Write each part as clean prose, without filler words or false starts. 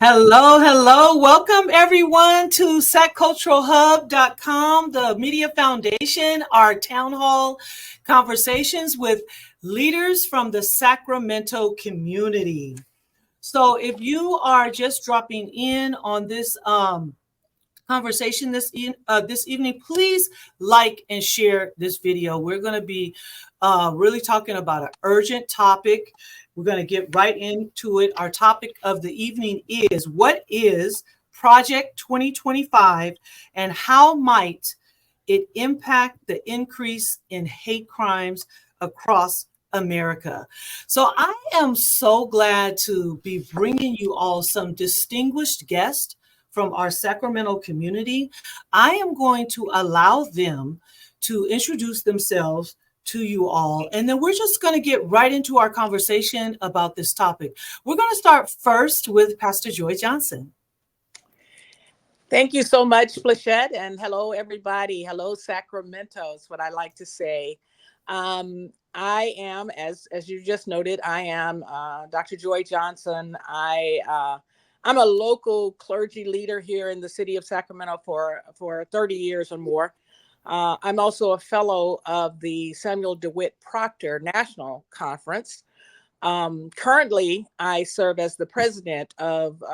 Hello, hello. Welcome everyone to SacCulturalHub.com, the Media Foundation, our town hall conversations with leaders from the Sacramento community. So if you are just dropping in on this conversation this evening, please like and share this video. We're going to be really talking about an urgent topic. We're going to get right into it. Our topic of the evening is, what is Project 2025 and how might it impact the increase in hate crimes across America? So I am so glad to be bringing you all some distinguished guests from our Sacramento community. I am going to allow them to introduce themselves to you all, and then we're just going to get right into our conversation about this topic. We're going to start first with Pastor Joy Johnson. Thank you so much, Flechette, and hello, everybody. Hello, Sacramento is what I like to say. I am, as you just noted, I am Dr. Joy Johnson. I'm a local clergy leader here in the city of Sacramento for 30 years or more. I'm also a fellow of the Samuel DeWitt Proctor National Conference. Currently, I serve as the president of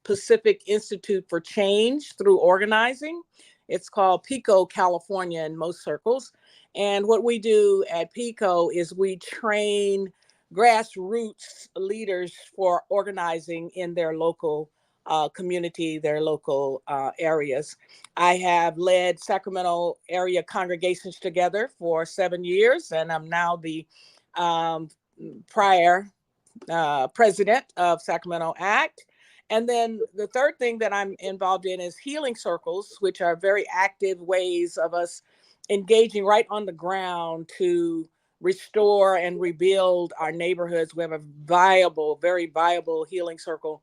Pacific Institute for Change through Organizing. It's called PICO California in most circles. And what we do at PICO is we train grassroots leaders for organizing in their local community, their local areas. I have led Sacramento area congregations together for 7 years, and I'm now the prior president of Sacramento ACT. And then the third thing that I'm involved in is healing circles, which are very active ways of us engaging right on the ground to restore and rebuild our neighborhoods. We have a very viable healing circle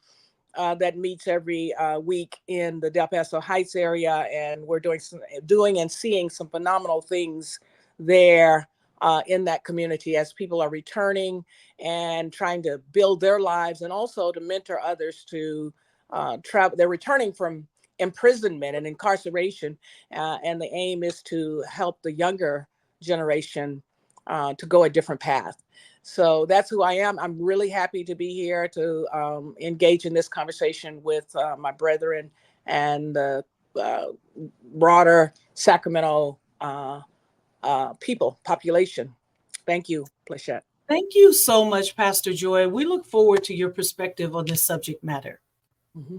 that meets every week in the Del Paso Heights area, and we're doing and seeing some phenomenal things there in that community as people are returning and trying to build their lives, and also to mentor others to travel. They're returning from imprisonment and incarceration, and the aim is to help the younger generation to go a different path. So that's who I am. I'm really happy to be here to engage in this conversation with my brethren and the broader Sacramento population. Thank you, Plachette. Thank you so much, Pastor Joy. We look forward to your perspective on this subject matter. Mm-hmm.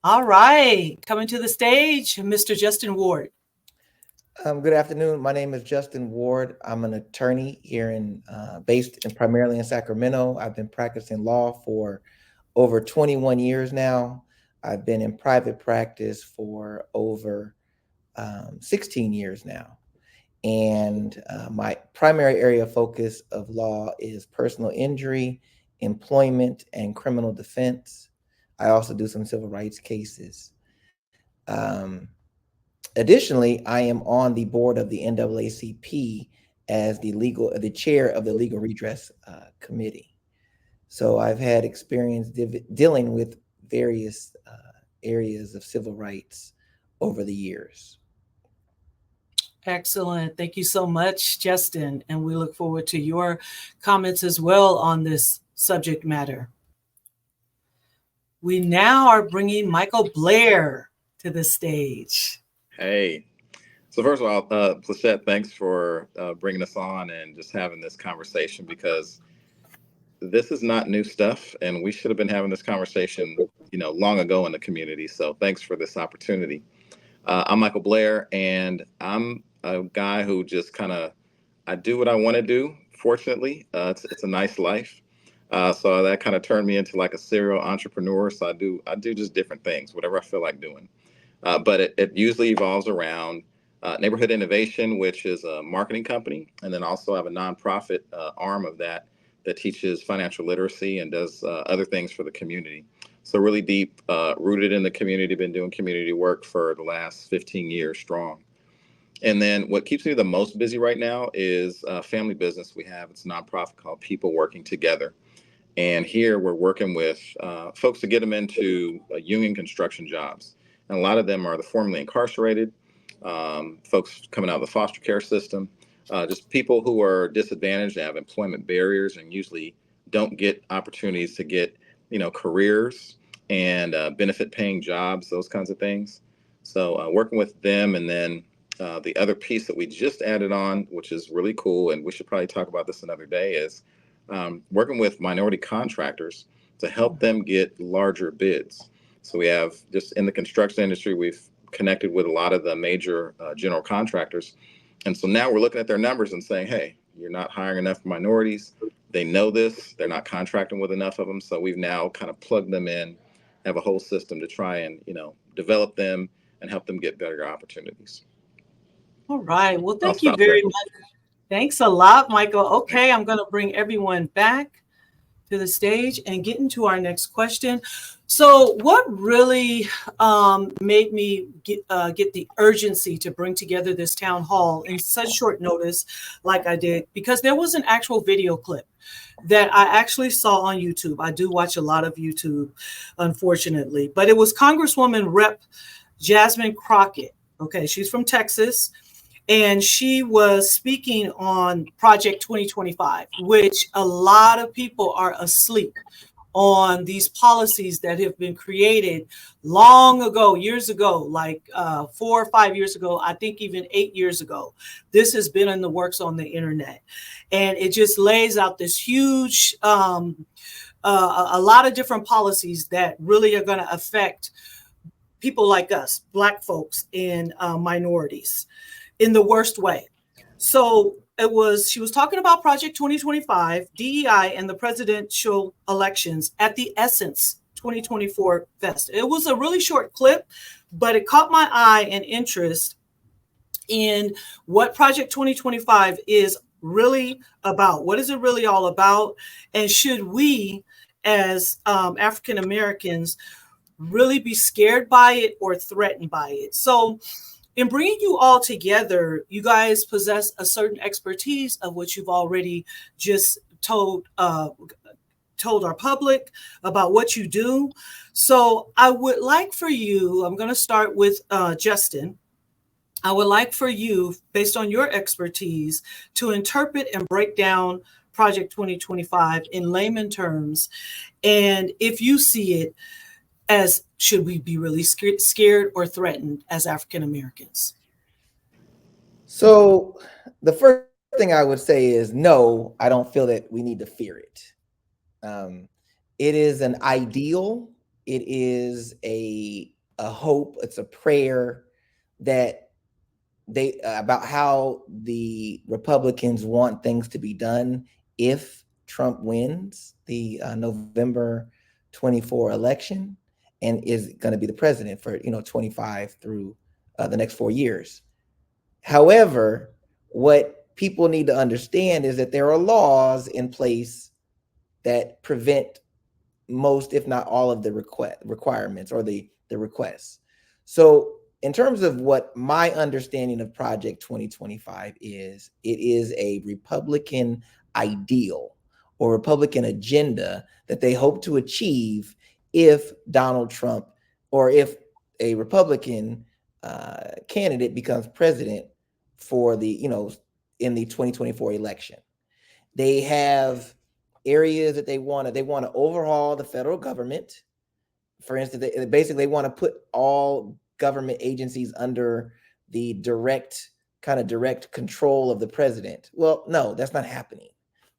All right, coming to the stage, Mr. Justin Ward. Good afternoon. My name is Justin Ward. I'm an attorney here based primarily in Sacramento. I've been practicing law for over 21 years now. I've been in private practice for over 16 years now. And my primary area of focus of law is personal injury, employment, and criminal defense. I also do some civil rights cases. Additionally, I am on the board of the NAACP as the chair of the Legal Redress Committee. So I've had experience dealing with various areas of civil rights over the years. Excellent. Thank you so much, Justin. And we look forward to your comments as well on this subject matter. We now are bringing Michael Blair to the stage. Hey. So first of all, Plachette, thanks for bringing us on and just having this conversation, because this is not new stuff, and we should have been having this conversation, long ago in the community. So thanks for this opportunity. I'm Michael Blair, and I'm a guy who just I do what I want to do. Fortunately, it's a nice life. So that kind of turned me into like a serial entrepreneur. So I do just different things, whatever I feel like doing. But it usually evolves around Neighborhood Innovation, which is a marketing company. And then also I have a nonprofit arm of that teaches financial literacy and does other things for the community. So really deep rooted in the community, been doing community work for the last 15 years strong. And then what keeps me the most busy right now is a family business we have. It's a nonprofit called People Working Together. And here we're working with folks to get them into union construction jobs. And a lot of them are the formerly incarcerated, folks coming out of the foster care system, just people who are disadvantaged, have employment barriers, and usually don't get opportunities to get, careers and benefit paying jobs, those kinds of things. So working with them, and then the other piece that we just added on, which is really cool, and we should probably talk about this another day, is working with minority contractors to help them get larger bids. So we have, just in the construction industry, we've connected with a lot of the major general contractors. And so now we're looking at their numbers and saying, hey, you're not hiring enough minorities. They know this. They're not contracting with enough of them. So we've now kind of plugged them in, have a whole system to try and, develop them and help them get better opportunities. All right. Well, I'll thank you stop there. very much. Thanks a lot, Michael. Okay, I'm going to bring everyone back to the stage and get into our next question. So, what really made me get the urgency to bring together this town hall in such short notice, like I did, because there was an actual video clip that I actually saw on YouTube. I do watch a lot of YouTube, unfortunately, but it was Congresswoman Rep. Jasmine Crockett. Okay, she's from Texas. And she was speaking on Project 2025, which a lot of people are asleep on these policies that have been created long ago, years ago, like 4 or 5 years ago, I think even 8 years ago. This has been in the works on the internet. And it just lays out this huge, a lot of different policies that really are going to affect people like us, Black folks and minorities, in the worst way. So she was talking about Project 2025, DEI, and the presidential elections at the Essence 2024 Fest. It was a really short clip, but it caught my eye and interest in what Project 2025 is really about. What is it really all about? And should we, as African Americans, really be scared by it or threatened by it? So, in bringing you all together, you guys possess a certain expertise of what you've already just told our public about what you do. So I would like for you, I'm going to start with Justin. I would like for you, based on your expertise, to interpret and break down Project 2025 in layman terms. And if you see it as, should we be really scared or threatened as African Americans? So the first thing I would say is no, I don't feel that we need to fear it. It is an ideal. It is a hope. It's a prayer that they about how the Republicans want things to be done if Trump wins the November 24 election and is going to be the president for 25 through the next 4 years. However, what people need to understand is that there are laws in place that prevent most, if not all, of the requirements or the requests. So in terms of what my understanding of Project 2025 is, it is a Republican ideal or Republican agenda that they hope to achieve if Donald Trump, or if a Republican candidate becomes president for the, in the 2024 election. They have areas that they want to overhaul the federal government. For instance, they want to put all government agencies under the direct control of the president. Well, no, that's not happening.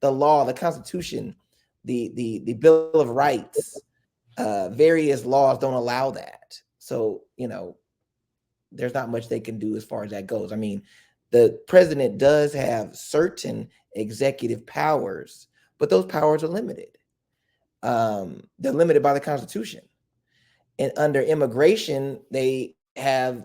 The law, the Constitution, the Bill of Rights, various laws don't allow that. So, there's not much they can do as far as that goes. I mean, the president does have certain executive powers, but those powers are limited. They're limited by the Constitution. And under immigration, there are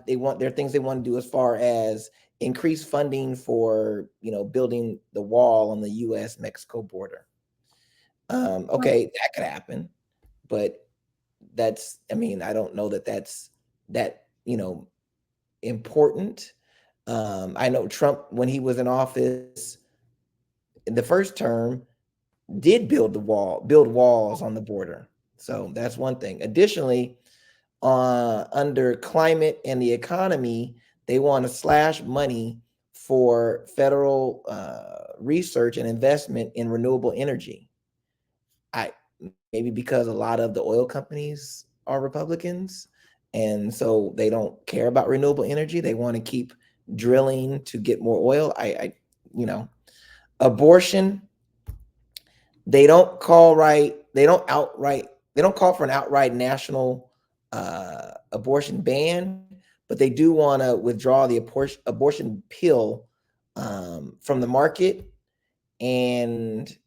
things they want to do as far as increase funding for, building the wall on the U.S.-Mexico border. Okay, that could happen, but I don't know that that's that, important. I know Trump, when he was in office in the first term, did build walls on the border. So that's one thing. Additionally, under climate and the economy, they want to slash money for federal research and investment in renewable energy. I maybe because a lot of the oil companies are Republicans, and so they don't care about renewable energy. They want to keep drilling to get more oil. You know, abortion. They don't call right. They don't outright. They don't call for an outright national abortion ban, but they do want to withdraw the abortion pill from the market, and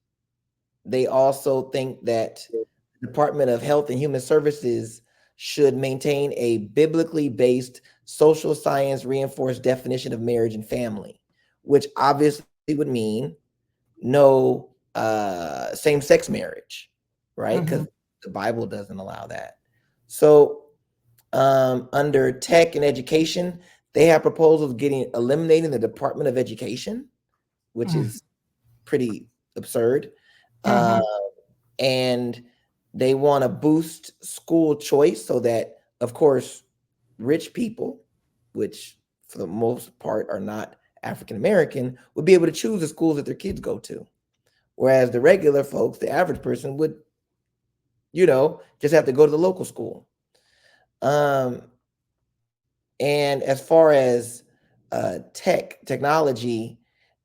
they also think that the Department of Health and Human Services should maintain a biblically based social science reinforced definition of marriage and family, which obviously would mean no same-sex marriage, right? Because the Bible doesn't allow that. So under tech and education, they have proposals eliminating the Department of Education, which is pretty absurd. And they want to boost school choice so that, of course, rich people, which for the most part are not African American, would be able to choose the schools that their kids go to. Whereas the regular folks, the average person would, just have to go to the local school. And as far as technology,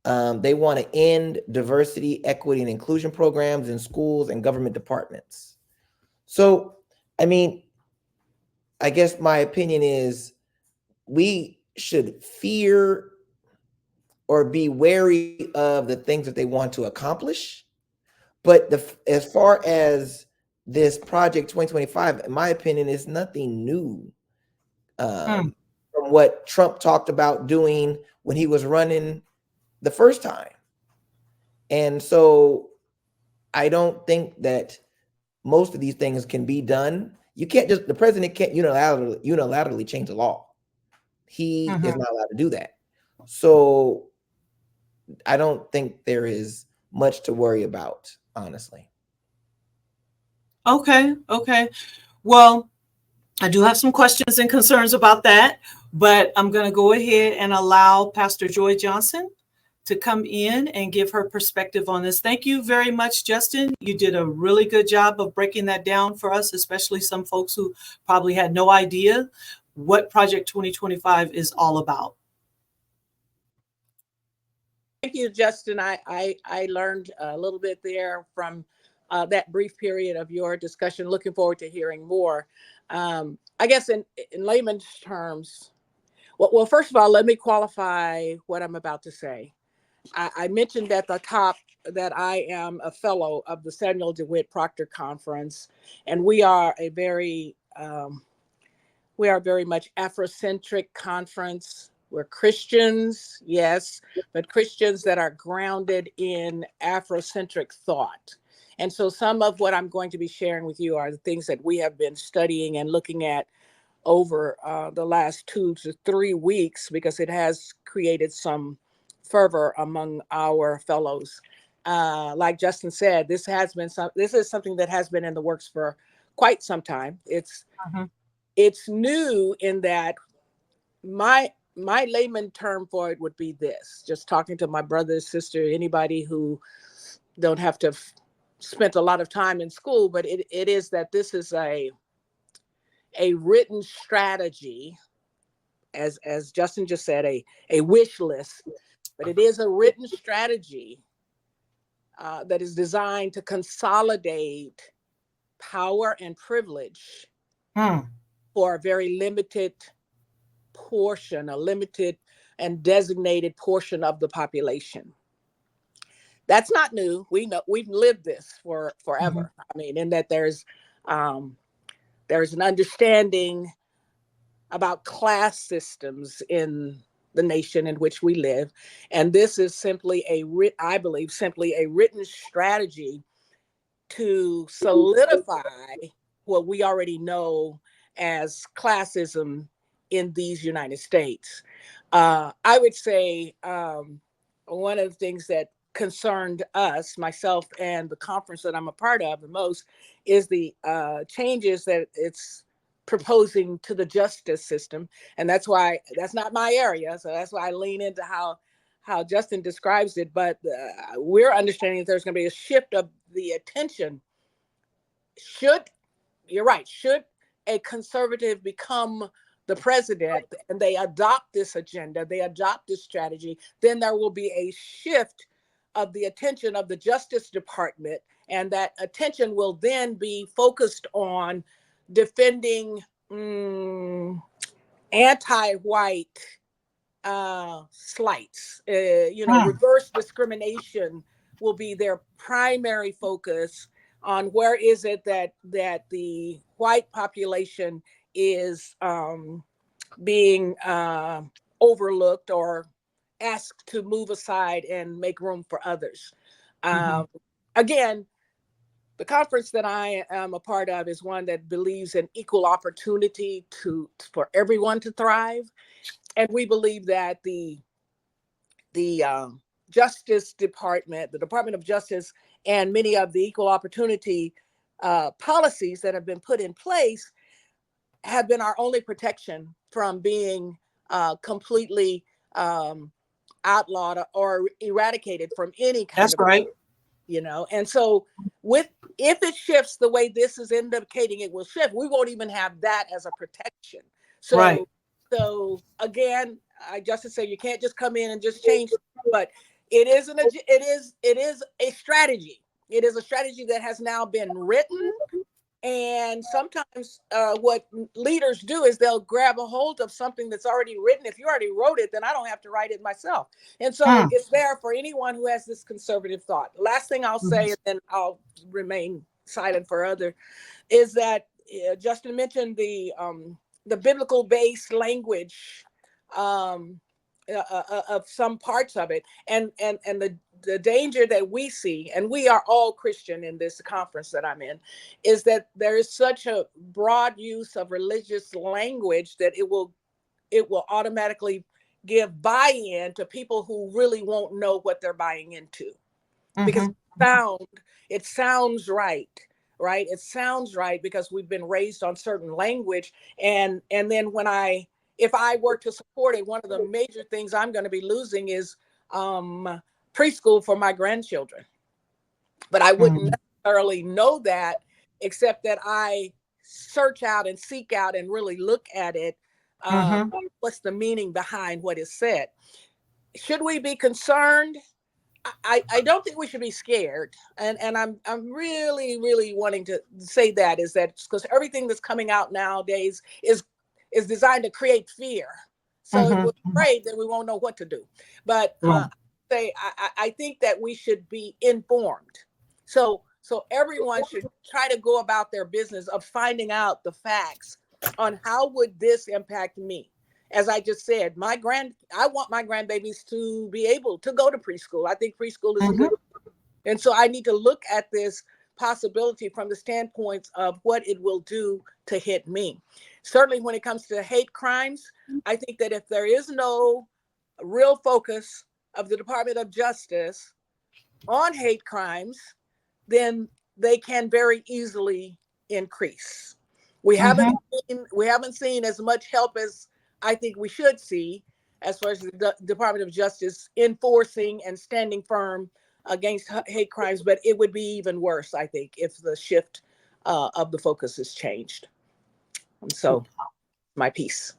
they want to end diversity, equity, and inclusion programs in schools and government departments. So, I mean, I guess my opinion is we should fear or be wary of the things that they want to accomplish. But as far as this Project 2025, in my opinion, is nothing new from what Trump talked about doing when he was running the first time. And so I don't think that most of these things can be done. The president can't unilaterally change the law. He is not allowed to do that. So I don't think there is much to worry about, honestly. Okay. Well, I do have some questions and concerns about that, but I'm going to go ahead and allow Pastor Joy Johnson to come in and give her perspective on this. Thank you very much, Justin. You did a really good job of breaking that down for us, especially some folks who probably had no idea what Project 2025 is all about. Thank you, Justin. I learned a little bit there from that brief period of your discussion. Looking forward to hearing more. I guess in layman's terms, well, first of all, let me qualify what I'm about to say. I mentioned at the top that I am a fellow of the Samuel DeWitt Proctor Conference, and we are a very much Afrocentric conference. We're Christians, yes, but Christians that are grounded in Afrocentric thought. And so some of what I'm going to be sharing with you are the things that we have been studying and looking at over the last 2 to 3 weeks, because it has created some fervor among our fellows. Like Justin said, this is something that has been in the works for quite some time. It's new in that my layman term for it would be this, just talking to my brother, sister, anybody who don't have to spent a lot of time in school, but it is that this is a written strategy, as Justin just said, a wish list, but it is a written strategy that is designed to consolidate power and privilege for a very limited portion, a limited and designated portion of the population. That's not new. We know we've lived this for forever. I mean, in that there's an understanding about class systems in the nation in which we live, and this is simply I believe simply a written strategy to solidify what we already know as classism in these United States. I would say one of the things that concerned us, myself, and the conference that I'm a part of the most, is the changes that it's proposing to the justice system. And that's why that's not my area. So that's why I lean into how Justin describes it. But we're understanding that there's going to be a shift of the attention. You're right, should a conservative become the president and they adopt this agenda, they adopt this strategy, then there will be a shift of the attention of the Justice Department. And that attention will then be focused on defending anti-white slights. Reverse discrimination will be their primary focus on where is it that the white population is being overlooked or asked to move aside and make room for others. Again, the conference that I am a part of is one that believes in equal opportunity for everyone to thrive. And we believe that the Justice Department, the Department of Justice, and many of the equal opportunity policies that have been put in place have been our only protection from being completely outlawed or eradicated from any kind That's of, right. And so if it shifts the way this is indicating it will shift, we won't even have that as a protection. So, right. So again, I just say you can't just come in and just change, but it is a strategy. It is a strategy that has now been written. And sometimes what leaders do is they'll grab a hold of something that's already written. If you already wrote it, then I don't have to write it myself. And so it's there for anyone who has this conservative thought. Last thing I'll say, and then I'll remain silent for other, is that Justin mentioned the biblical-based language of some parts of it, and the danger that we see, and we are all Christian in this conference that I'm in, is that there is such a broad use of religious language that it will automatically give buy-in to people who really won't know what they're buying into, because it sounds right. Right. It sounds right because we've been raised on certain language. And then if I were to support it, one of the major things I'm going to be losing is preschool for my grandchildren. But I wouldn't necessarily know that, except that I search out and seek out and really look at it. What's the meaning behind what is said? Should we be concerned? I don't think we should be scared, and I'm really wanting to say that is that because everything that's coming out nowadays is designed to create fear. So if we're afraid, then we won't know what to do. But I think that we should be informed. So everyone should try to go about their business of finding out the facts on how would this impact me. As I just said, I want my grandbabies to be able to go to preschool. I think preschool is a good, and so I need to look at this possibility from the standpoint of what it will do to hit me. Certainly when it comes to hate crimes, I think that if there is no real focus of the Department of Justice on hate crimes, then they can very easily increase. We haven't seen as much help as I think we should see as far as the Department of Justice enforcing and standing firm against hate crimes, but it would be even worse, I think, if the shift of the focus is changed. And so, my piece.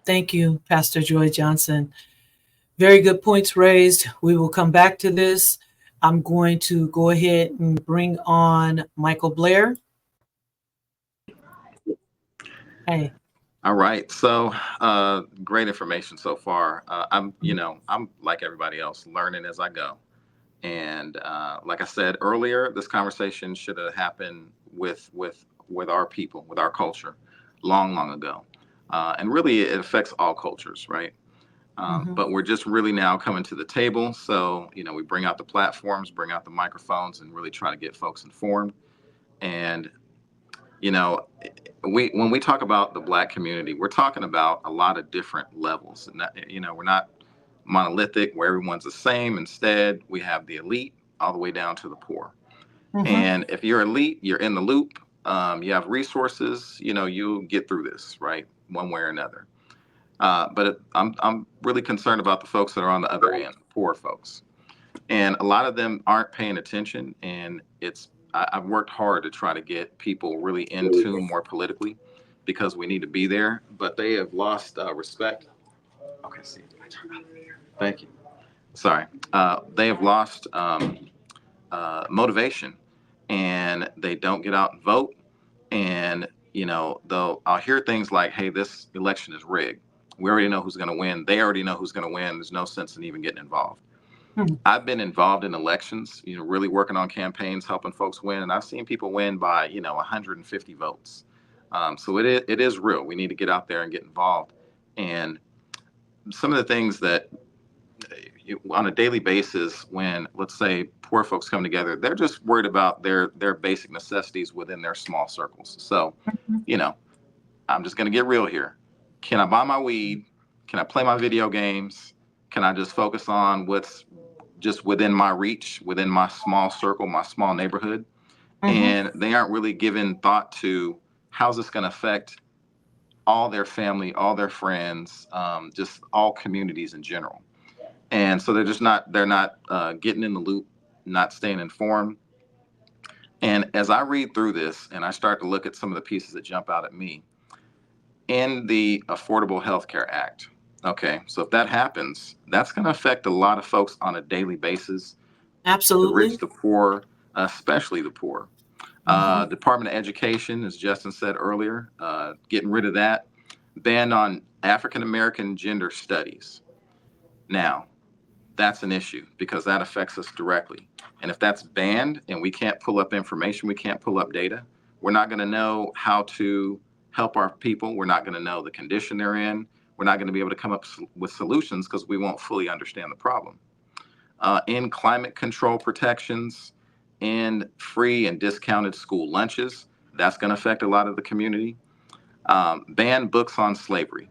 Thank you, Pastor Joy Johnson. Very good points raised. We will come back to this. I'm going to go ahead and bring on Michael Blair. Hey. All right. So great information so far. I'm like everybody else, learning as I go. And like I said earlier, this conversation should have happened with our people, with our culture, long ago. And really, it affects all cultures, right? But we're just really now coming to the table. So, we bring out the platforms, bring out the microphones, and really try to get folks informed. And, when we talk about the Black community, we're talking about a lot of different levels. And, we're not monolithic where everyone's the same. Instead, we have the elite all the way down to the poor. Mhm. And if you're elite, you're in the loop. You have resources. You'll get through this, right, one way or another. But I'm really concerned about the folks that are on the other end, poor folks, and a lot of them aren't paying attention. And I've worked hard to try to get people really in tune more politically, because we need to be there. But they have lost respect. Okay, see, thank you. Sorry, they have lost motivation, and they don't get out and vote. And though I'll hear things like, "Hey, this election is rigged. We already know who's going to win. They already know who's going to win. There's no sense in even getting involved." Mhm. I've been involved in elections, really working on campaigns, helping folks win, and I've seen people win by 150 votes. So it is real. We need to get out there and get involved. And some of the things that on a daily basis, when, let's say, poor folks come together, they're just worried about their basic necessities within their small circles. So, Mhm. I'm just going to get real here. Can I buy my weed? Can I play my video games? Can I just focus on what's just within my reach, within my small circle, my small neighborhood? Mhm. And they aren't really giving thought to how's this going to affect all their family, all their friends, just all communities in general. And so they're not getting in the loop, not staying informed. And as I read through this and I start to look at some of the pieces that jump out at me in the Affordable Health Care Act, okay, so if that happens, that's going to affect a lot of folks on a daily basis, the Absolutely. rich, the poor, especially the poor. Mhm. Department of Education, as Justin said earlier, getting rid of that, ban on African American gender studies. Now, that's an issue because that affects us directly. And if that's banned and we can't pull up information, we can't pull up data, we're not going to know how to help our people. We're not going to know the condition they're in. We're not going to be able to come up with solutions because we won't fully understand the problem. In climate control protections, in free and discounted school lunches, that's going to affect a lot of the community. Ban books on slavery.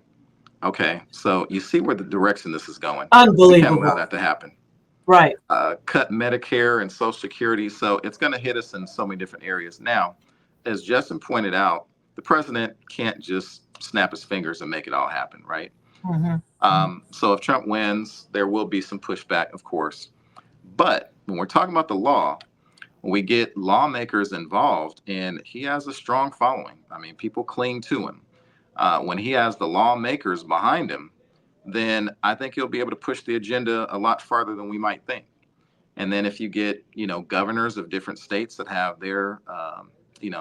Okay, so you see where the direction this is going. We can't allow Unbelievable. that to happen. Right. Cut Medicare and Social Security. So it's going to hit us in so many different areas. Now, as Justin pointed out, the president can't just snap his fingers and make it all happen, right? Mhm. So if Trump wins, there will be some pushback, of course. But when we're talking about the law, when we get lawmakers involved, and he has a strong following, I mean, people cling to him. When he has the lawmakers behind him, then I think he'll be able to push the agenda a lot farther than we might think. And then if you get, governors of different states that have their,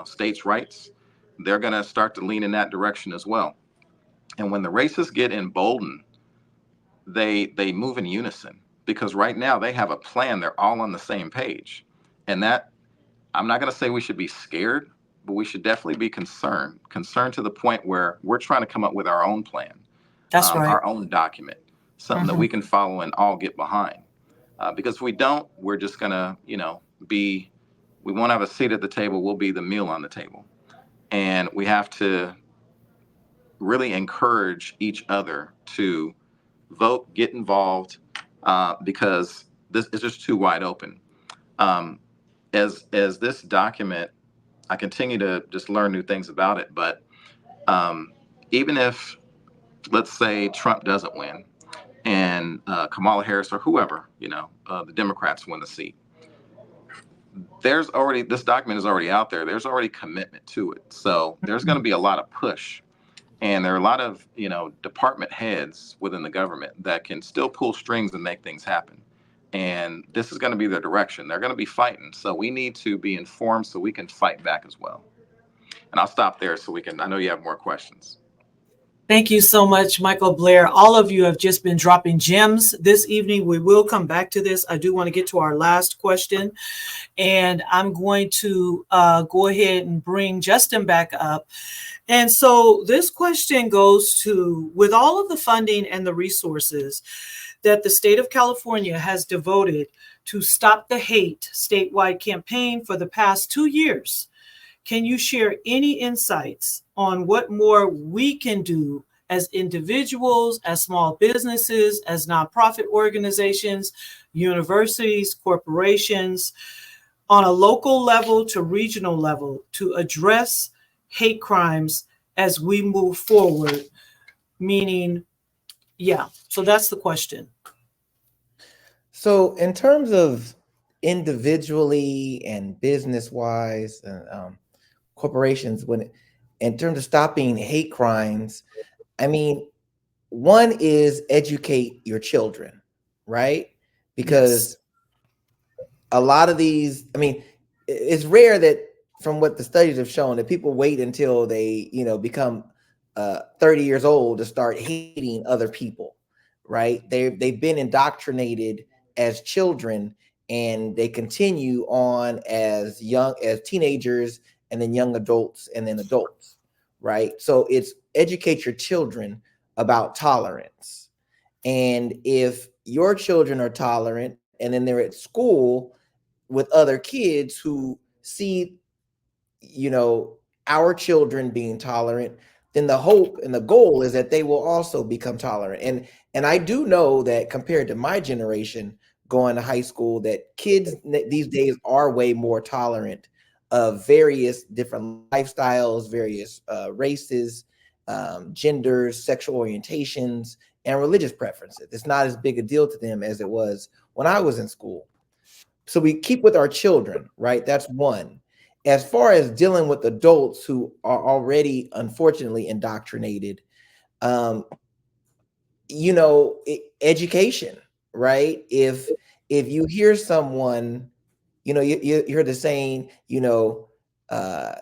states' rights, they're going to start to lean in that direction as well. And when the racists get emboldened, they move in unison because right now they have a plan. They're all on the same page. And that, I'm not going to say we should be scared, but we should definitely be concerned to the point where we're trying to come up with our own plan, That's right. our own document, something that Mhm. we can follow and all get behind. Because if we don't, we're just going to, we won't have a seat at the table. We'll be the meal on the table. And we have to really encourage each other to vote, get involved, because this is just too wide open. Um, as this document, I continue to just learn new things about it. But even if, let's say, Trump doesn't win and Kamala Harris or whoever, the Democrats win the seat, this document is already out there. There's already commitment to it. So there's going to be a lot of push. And there are a lot of, department heads within the government that can still pull strings and make things happen. And this is going to be their direction. They're going to be fighting. So we need to be informed so we can fight back as well. And I'll stop there so I know you have more questions. Thank you so much, Michael Blair. All of you have just been dropping gems this evening. We will come back to this. I do want to get to our last question, and I'm going to go ahead and bring Justin back up. And so this question goes to, with all of the funding and the resources that the state of California has devoted to Stop the Hate statewide campaign for the past 2 years, can you share any insights on what more we can do as individuals, as small businesses, as nonprofit organizations, universities, corporations, on a local level to regional level, to address hate crimes as we move forward? Meaning, yeah, so that's the question. So in terms of individually and business wise, corporations, in terms of stopping hate crimes, I mean, one is educate your children, right? Yes. Because a lot of these, I mean, it's rare that, from what the studies have shown, that people wait until they, become 30 years old to start hating other people, right? They've been indoctrinated as children, and they continue on as teenagers, and then young adults, and then adults, right? So it's educate your children about tolerance. And if your children are tolerant and then they're at school with other kids who see, you know, our children being tolerant, then the hope and the goal is that they will also become tolerant. And I do know that compared to my generation going to high school, that kids these days are way more tolerant of various different lifestyles, various races, genders, sexual orientations, and religious preferences. It's not as big a deal to them as it was when I was in school. So we keep with our children, right? That's one. As far as dealing with adults who are already unfortunately indoctrinated, um, education, right? If you hear someone, you hear the saying, uh,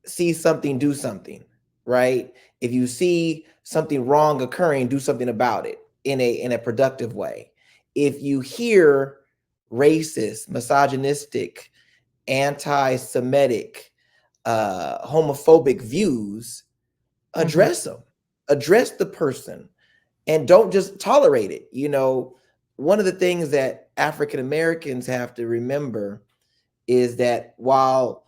see something, do something, right? If you see something wrong occurring, do something about it in a productive way. If you hear racist, misogynistic, anti-Semitic, homophobic views, address them, address the person, and don't just tolerate it. One of the things that African Americans have to remember is that while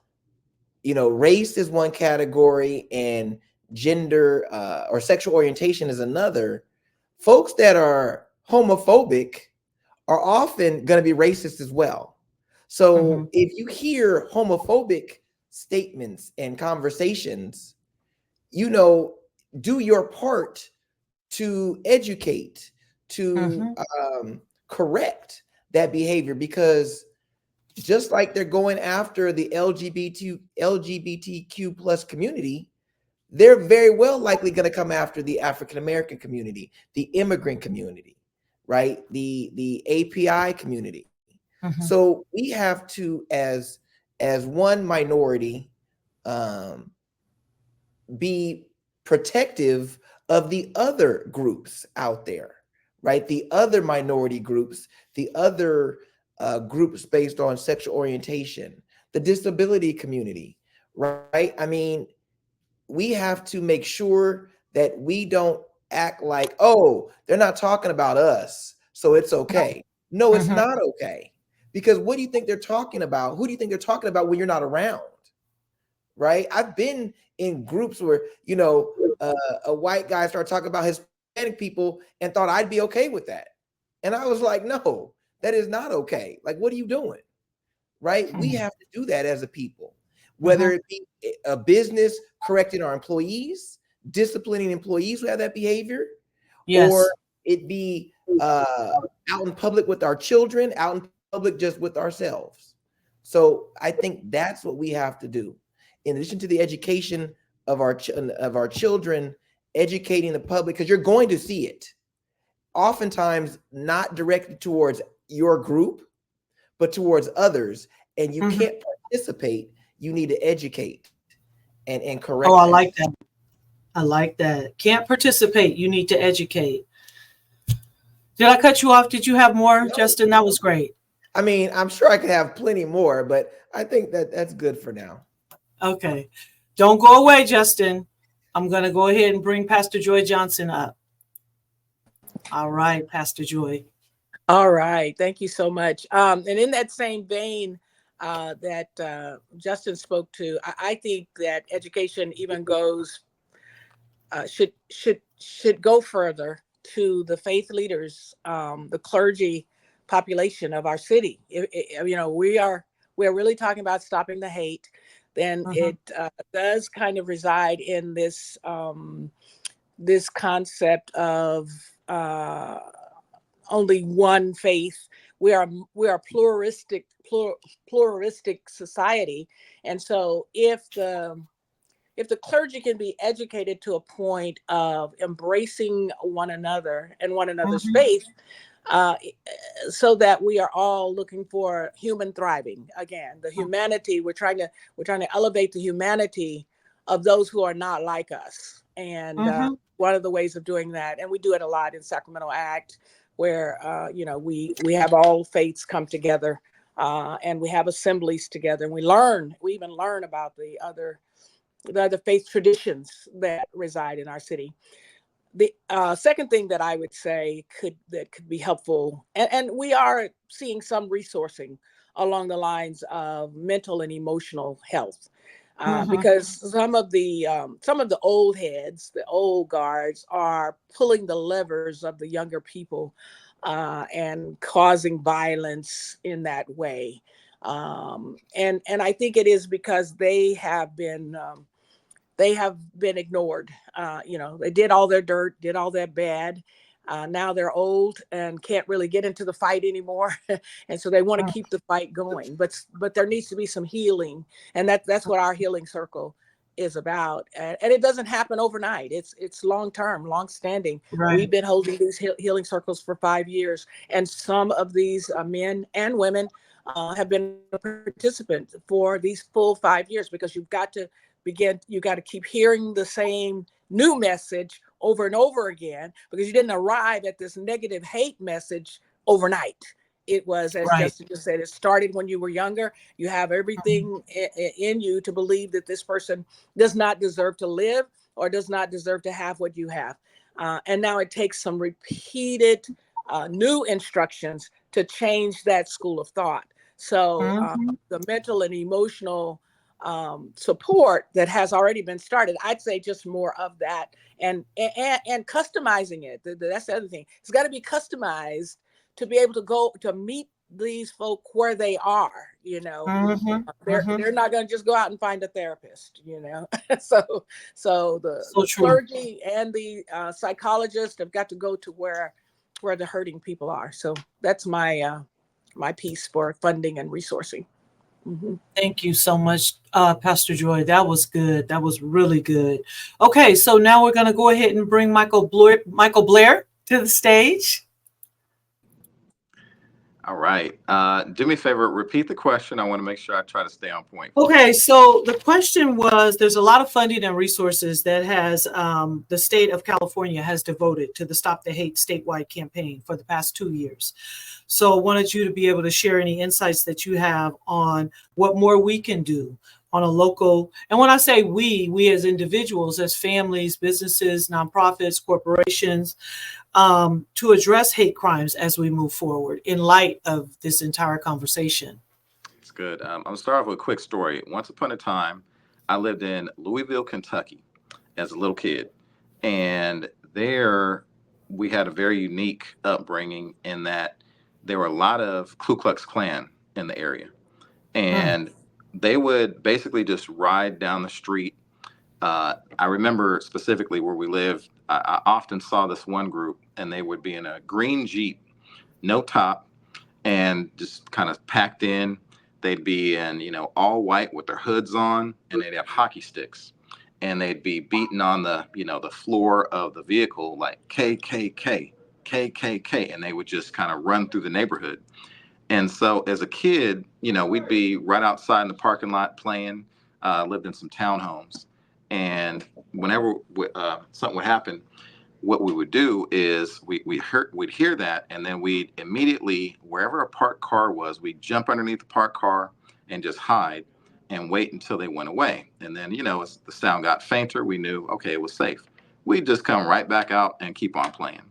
race is one category and gender or sexual orientation is another, folks that are homophobic are often going to be racist as well. So if you hear homophobic statements and conversations, do your part to educate, to correct that behavior, because just like they're going after the LGBTQ plus community, they're very well likely going to come after the African American community, the immigrant community, right? The API community. So we have to, as one minority, be protective of the other groups out there, right? The other minority groups, the other groups based on sexual orientation, the disability community, right? I mean, we have to make sure that we don't act like, oh, they're not talking about us, so it's okay. No, it's not okay. Because what do you think they're talking about? Who do you think they're talking about when you're not around? Right? I've been in groups where, a white guy started talking about Hispanic people and thought I'd be okay with that. And I was like, no, that is not okay. Like, what are you doing? Right? We have to do that as a people, whether it be a business correcting our employees, disciplining employees who have that behavior, or it be out in public with our children, out in public just with ourselves. So I think that's what we have to do. In addition to the education of our children, educating the public, because you're going to see it, oftentimes not directed towards your group, but towards others, and you can't participate. You need to educate and correct. Oh, I like that. I like that. Can't participate. You need to educate. Did I cut you off? Did you have more, No. Justin? That was great. I mean, I'm sure I could have plenty more, but I think that's good for now. Okay. Don't go away, Justin. I'm going to go ahead and bring Pastor Joy Johnson up. All right, Pastor Joy. All right. Thank you so much. And in that same vein that Justin spoke to, I think that education even goes should go further to the faith leaders, the clergy population of our city. We're really talking about stopping the hate. Then Mhm. it does kind of reside in this concept of only one faith. We are pluralistic society, and so if the clergy can be educated to a point of embracing one another and one another's Mhm. faith, uh, so that we are all looking for human thriving again, the humanity. We're trying to elevate the humanity of those who are not like us, and Mhm. one of the ways of doing that, and we do it a lot in Sacramento Act, where we have all faiths come together, and we have assemblies together, and we even learn about the faith traditions that reside in our city. The second thing that I would say could be helpful, and we are seeing some resourcing along the lines of mental and emotional health, Mhm. because some of the old heads, the old guards, are pulling the levers of the younger people, and causing violence in that way. And I think it is because they have been ignored. They did all their dirt, did all their bad. Now they're old and can't really get into the fight anymore, and so they want to keep the fight going. But there needs to be some healing, and that's what our healing circle is about. And it doesn't happen overnight. It's long term, long standing. We've Right. been holding these healing circles for 5 years, and some of these men and women have been a participant for these full 5 years, because you got to keep hearing the same new message over and over again, because you didn't arrive at this negative hate message overnight. It was, as Right. Justin just said, it started when you were younger. You have Mhm. everything in you to believe that this person does not deserve to live or does not deserve to have what you have. And now it takes some repeated new instructions to change that school of thought. So Mhm. the mental and emotional support that has already been started, I'd say just more of that, and customizing it. That's the other thing. It's got to be customized to be able to go to meet these folk where they are. Mhm. Mhm. They're not going to just go out and find a therapist. So So the true. clergy and the psychologist have got to go to where the hurting people are. So that's my piece for funding and resourcing. Mhm. Thank you so much, Pastor Joy. That was good. That was really good. Okay, so now we're going to go ahead and bring Michael Blair to the stage. All right. Do me a favor, repeat the question. I want to make sure I try to stay on point for you. Okay, so the question was, there's a lot of funding and resources that has the state of California has devoted to the Stop the Hate statewide campaign for the past 2 years. So I wanted you to be able to share any insights that you have on what more we can do on a local. And when I say we as individuals, as families, businesses, nonprofits, corporations, to address hate crimes as we move forward in light of this entire conversation. It's good. I'm going to start off with a quick story. Once upon a time, I lived in Louisville, Kentucky as a little kid. And there we had a very unique upbringing in that there were a lot of Ku Klux Klan in the area. Mm, And they would basically just ride down the street. I remember specifically where we lived, I often saw this one group, and they would be in a green Jeep, no top, and just kind of packed in. They'd be in, all white with their hoods on, and they'd have hockey sticks. And they'd be beating on the floor of the vehicle like KKK, KKK, and they would just kind of run through the neighborhood. And so as a kid, we'd be right outside in the parking lot playing, lived in some townhomes. And whenever something would happen, what we would do is we'd hear that, and then we'd immediately, wherever a parked car was, we'd jump underneath the parked car and just hide and wait until they went away. And then, as the sound got fainter, we knew, okay, it was safe. We'd just come right back out and keep on playing.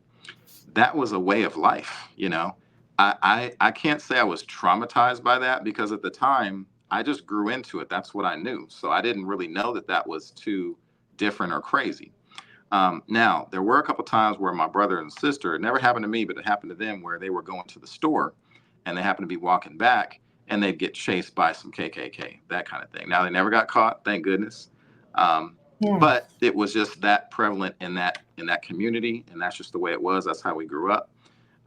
That was a way of life. I can't say I was traumatized by that, because at the time I just grew into it. That's what I knew. So I didn't really know that that was too different or crazy. Now, there were a couple times where my brother and sister, it never happened to me, but it happened to them, where they were going to the store and they happened to be walking back and they'd get chased by some KKK, that kind of thing. Now, they never got caught, thank goodness. But it was just that prevalent in that community, and that's just the way it was. That's how we grew up.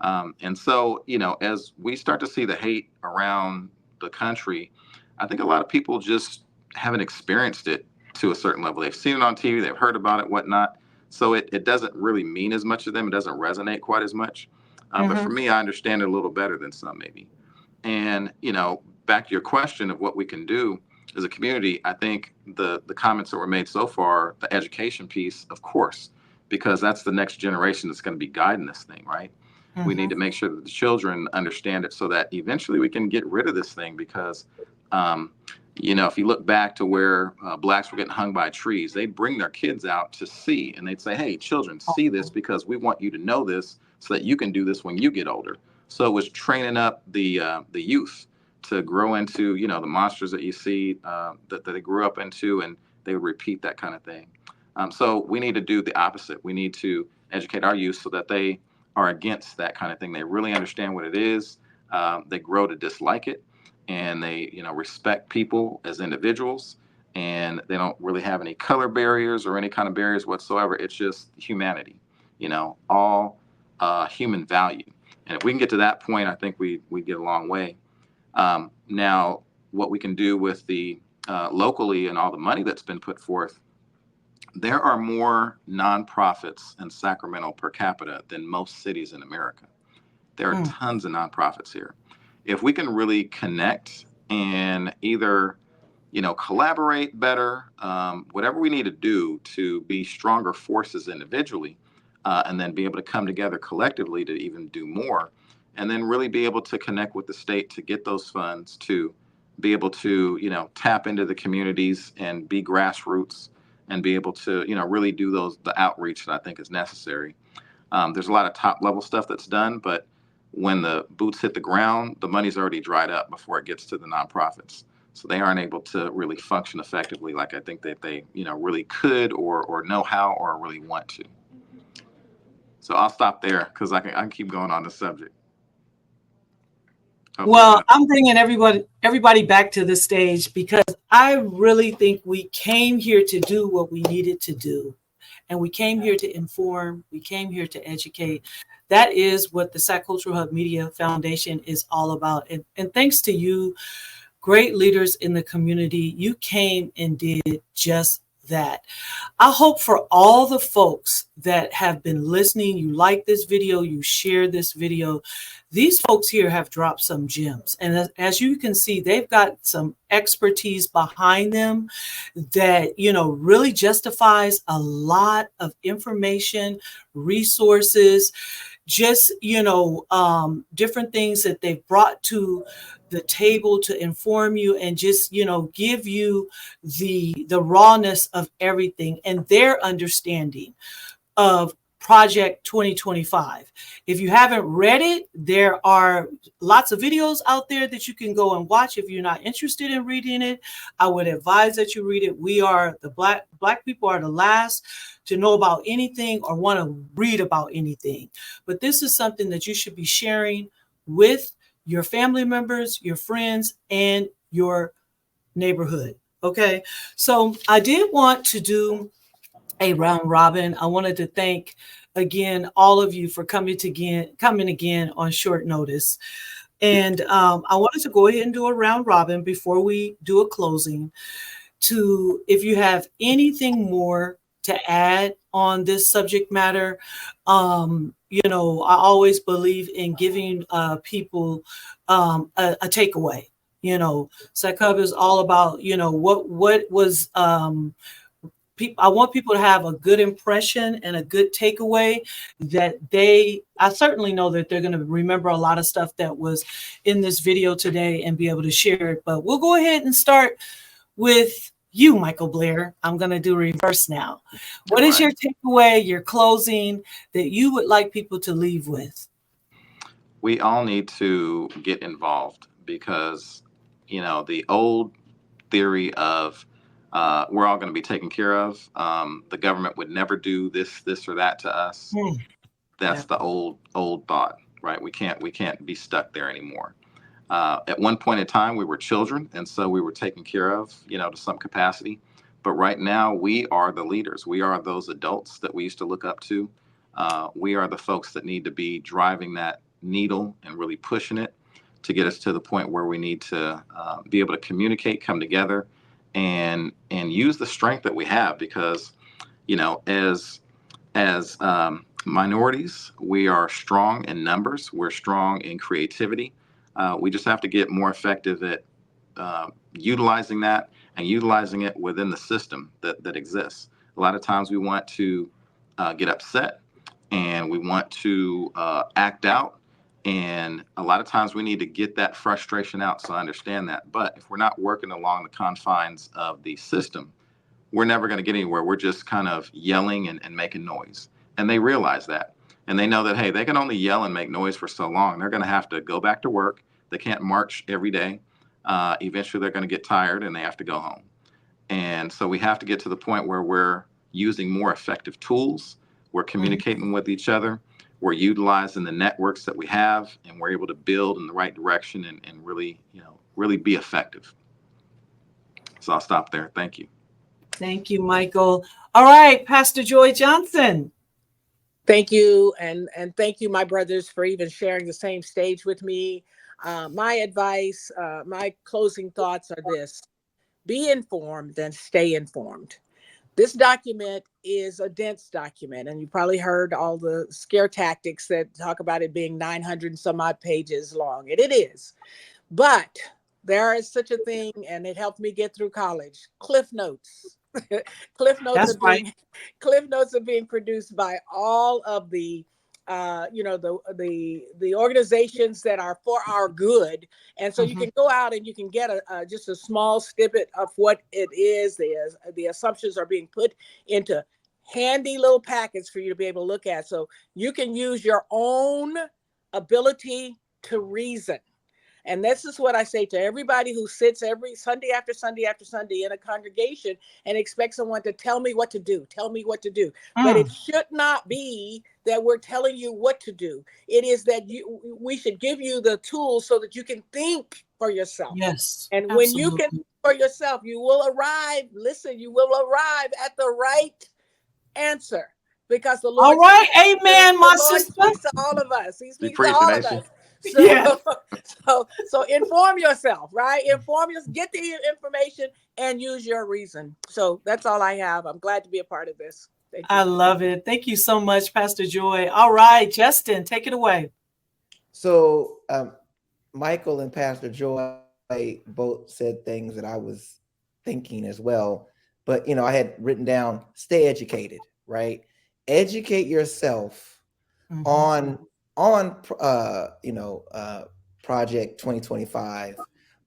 And so, as we start to see the hate around the country, I think a lot of people just haven't experienced it to a certain level. They've seen it on TV, they've heard about it, whatnot. So it doesn't really mean as much to them. It doesn't resonate quite as much. But for me, I understand it a little better than some, maybe. And, back to your question of what we can do as a community, I think the comments that were made so far, the education piece, of course, because that's the next generation that's going to be guiding this thing, right? We need to make sure that the children understand it so that eventually we can get rid of this thing. Because, if you look back to where blacks were getting hung by trees, they'd bring their kids out to see, and they'd say, hey, children, see this because we want you to know this so that you can do this when you get older. So it was training up the youth to grow into, the monsters that you see that they grew up into, and they would repeat that kind of thing. So we need to do the opposite. We need to educate our youth so that they are against that kind of thing. They really understand what it is. They grow to dislike it, and they, respect people as individuals, and they don't really have any color barriers or any kind of barriers whatsoever. It's just humanity, all human value. And if we can get to that point, I think we get a long way. Now, what we can do with the locally and all the money that's been put forth, there are more nonprofits in Sacramento per capita than most cities in America. There are tons of nonprofits here. If we can really connect and either, collaborate better, whatever we need to do to be stronger forces individually, and then be able to come together collectively to even do more, and then really be able to connect with the state to get those funds to be able to, tap into the communities and be grassroots and be able to, really do the outreach that I think is necessary. There's a lot of top level stuff that's done, but when the boots hit the ground, the money's already dried up before it gets to the nonprofits. So they aren't able to really function effectively like I think that they, really could or know how or really want to. So I'll stop there because I can keep going on the subject. Well, I'm bringing everybody back to the stage because I really think we came here to do what we needed to do. And we came here to inform. We came here to educate. That is what the Sac Cultural Hub Media Foundation is all about. And thanks to you, great leaders in the community, you came and did just that. I hope for all the folks that have been listening, you like this video, you share this video. These folks here have dropped some gems. And as you can see, they've got some expertise behind them that, really justifies a lot of information, resources, just, different things that they've brought to the table to inform you and just, give you the rawness of everything and their understanding of Project 2025. If you haven't read it, there are lots of videos out there that you can go and watch. If you're not interested in reading it, I would advise that you read it. We are the black people are the last to know about anything or want to read about anything. But this is something that you should be sharing with your family members, your friends, and your neighborhood. Okay. So I did want to do a round robin. I wanted to thank again all of you for coming again on short notice. And I wanted to go ahead and do a round robin before we do a closing. If you have anything more to add on this subject matter, I always believe in giving people a takeaway. Sac Hub is all about, what was I want people to have a good impression and a good takeaway that I certainly know that they're going to remember a lot of stuff that was in this video today and be able to share it. But we'll go ahead and start with you, Michael Blair. I'm going to do reverse now. What is your takeaway, your closing that you would like people to leave with? We all need to get involved because, the old theory of we're all going to be taken care of. The government would never do this, or that to us. That's the old thought, right? We can't be stuck there anymore. At one point in time, we were children, and so we were taken care of, to some capacity. But right now, we are the leaders. We are those adults that we used to look up to. We are the folks that need to be driving that needle and really pushing it to get us to the point where we need to be able to communicate, come together, and use the strength that we have. Because, as minorities, we are strong in numbers. We're strong in creativity. We just have to get more effective at utilizing that and utilizing it within the system that exists. A lot of times we want to get upset and we want to act out. And a lot of times we need to get that frustration out. So I understand that. But if we're not working along the confines of the system, we're never going to get anywhere. We're just kind of yelling and making noise. And they realize that. And they know that, hey, they can only yell and make noise for so long. They're going to have to go back to work. They can't march every day. Eventually, they're going to get tired and they have to go home. And so we have to get to the point where we're using more effective tools. We're communicating with each other. We're utilizing the networks that we have, and we're able to build in the right direction and really, really be effective. So I'll stop there. Thank you. Thank you, Michael. All right, Pastor Joy Johnson. Thank you. And thank you, my brothers, for even sharing the same stage with me. My advice, my closing thoughts are this: be informed and stay informed. This document is a dense document, and you probably heard all the scare tactics that talk about it being 900 and some odd pages long, and it is. But there is such a thing, and it helped me get through college: Cliff Notes. Cliff Notes are being produced by all of the the organizations that are for our good, and so you can go out and you can get just a small snippet of what it is. The assumptions are being put into handy little packets for you to be able to look at, so you can use your own ability to reason. And this is what I say to everybody who sits every Sunday after Sunday after Sunday in a congregation and expects someone to tell me what to do. But it should not be that we're telling you what to do. It is that we should give you the tools so that you can think for yourself. Yes. And absolutely. When you can think for yourself, you will arrive at the right answer. Because the Lord, all right, amen, my sister. Speaks to all of us. He speaks to all of us. So inform yourself, right? Get the information and use your reason. So that's all I have. I'm glad to be a part of this. Thank you. I love it. Thank you so much, Pastor Joy. All right, Justin, take it away. So Michael and Pastor Joy both said things that I was thinking as well. But, I had written down, stay educated, right? Educate yourself on Project 2025,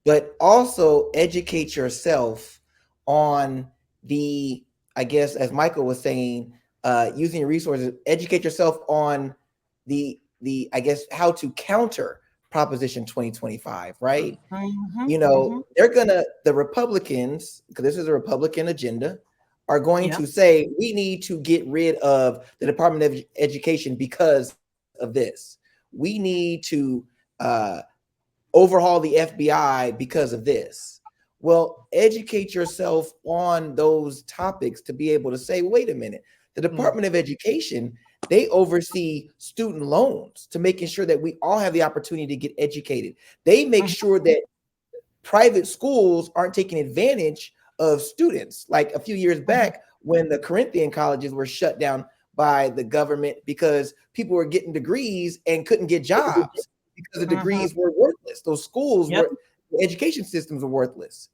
but also educate yourself on the, I guess, as Michael was saying, using resources, educate yourself on the I guess, how to counter Proposition 2025, right? The Republicans, because this is a Republican agenda, are going to say, we need to get rid of the Department of Education because of this. We need to overhaul the FBI because of this. Well, educate yourself on those topics to be able to say, wait a minute, the Department of Education, they oversee student loans to making sure that we all have the opportunity to get educated. They make sure that private schools aren't taking advantage of students. Like a few years back when the Corinthian colleges were shut down by the government because people were getting degrees and couldn't get jobs because the degrees were worthless. Those schools the education systems are worthless.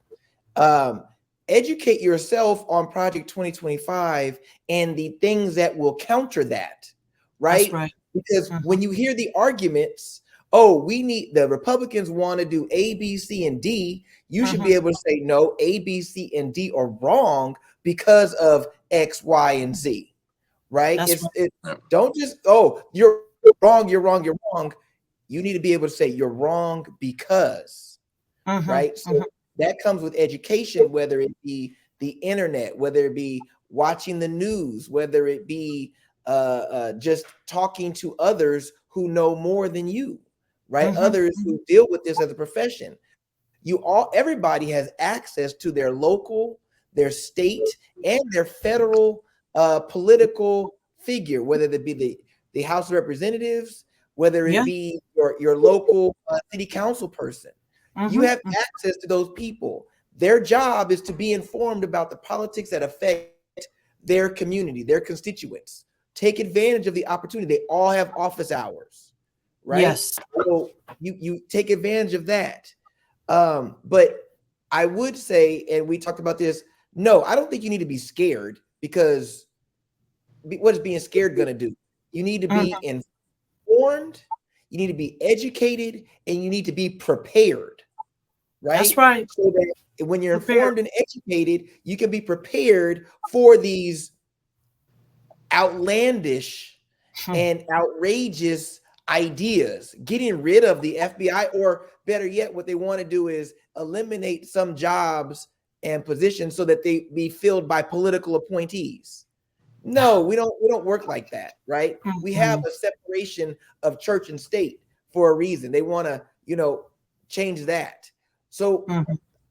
Educate yourself on Project 2025 and the things that will counter that, right? That's right. Because when you hear the arguments, the Republicans want to do A, B, C, and D, you should be able to say, no, A, B, C, and D are wrong because of X, Y, and Z, right? Don't just, you're wrong. You need to be able to say you're wrong because, right? So that comes with education, whether it be the internet, whether it be watching the news, whether it be just talking to others who know more than you, right? Others who deal with this as a profession. Everybody has access to their local, their state, and their federal political figure, whether it be the House of Representatives, whether it be your local city council person. You have access to those people. Their job is to be informed about the politics that affect their community, their constituents. Take advantage of the opportunity. They all have office hours, right? Yes. So you take advantage of that. But I would say, and we talked about this, no, I don't think you need to be scared, because what is being scared going to do? You need to be informed, you need to be educated, and you need to be prepared, right? That's right. So that when you're informed and educated, you can be prepared for these outlandish and outrageous ideas, getting rid of the FBI, or better yet, what they want to do is eliminate some jobs and positions so that they be filled by political appointees. No, we don't work like that, right? We have a separation of church and state for a reason. They want to, change that. So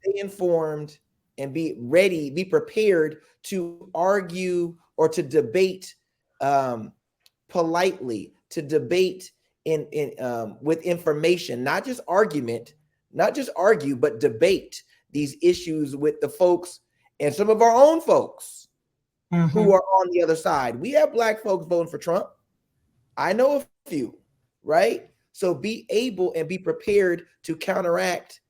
stay informed and be ready, be prepared to argue or to debate politely, to debate with information, not just argument, not just argue, but debate these issues with the folks and some of our own folks who are on the other side. We have Black folks voting for Trump. I know a few, right? So be able and be prepared to counteract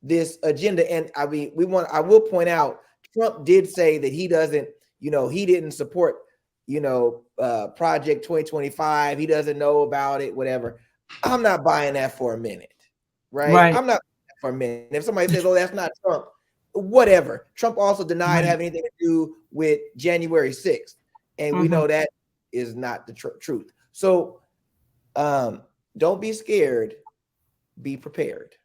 this agenda. And I mean, I will point out, Trump did say that he doesn't, he didn't support, Project 2025. He doesn't know about it, whatever. I'm not buying that for a minute, right? I'm not for a minute. If somebody says, oh, that's not Trump, whatever. Trump also denied having anything to do with January 6th. And we know that is not the truth. So don't be scared. Be prepared.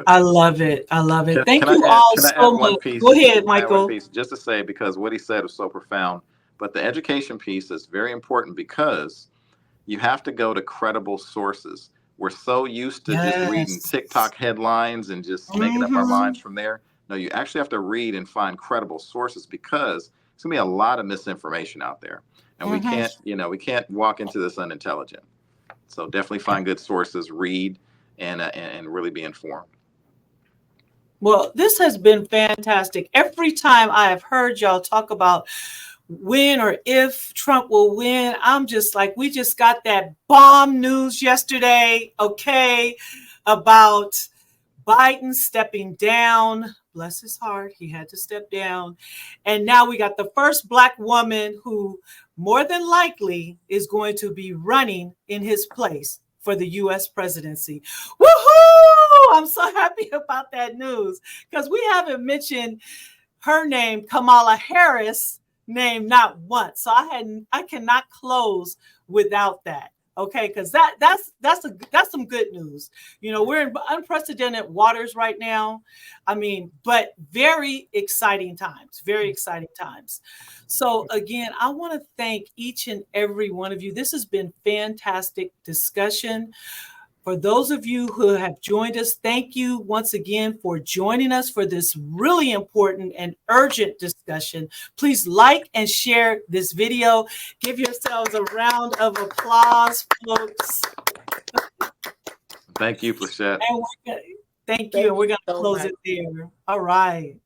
I love it. I love it. Thank you all so much. Go ahead, Michael. Just to say, because what he said was so profound, but the education piece is very important, because you have to go to credible sources. We're so used to just reading TikTok headlines and just making up our minds from there. No, you actually have to read and find credible sources, because there's gonna be a lot of misinformation out there, and we can't walk into this unintelligent. So definitely find good sources, read, and really be informed. Well, this has been fantastic. Every time I have heard y'all talk about when or if Trump will win, I'm just like, we just got that bomb news yesterday, about Biden stepping down. Bless his heart, he had to step down. And now we got the first Black woman who more than likely is going to be running in his place for the U.S. presidency. Woohoo! I'm so happy about that news, because we haven't mentioned her name, Kamala Harris' name, not once. So I cannot close without that. Okay, because that's some good news. We're in unprecedented waters right now. I mean, but very exciting times, very exciting times. So again, I want to thank each and every one of you. This has been fantastic discussion. For those of you who have joined us, thank you once again for joining us for this really important and urgent discussion. Please like and share this video. Give yourselves a round of applause, folks. Thank you, Plachette. Thank you. And we're going to close it there. All right.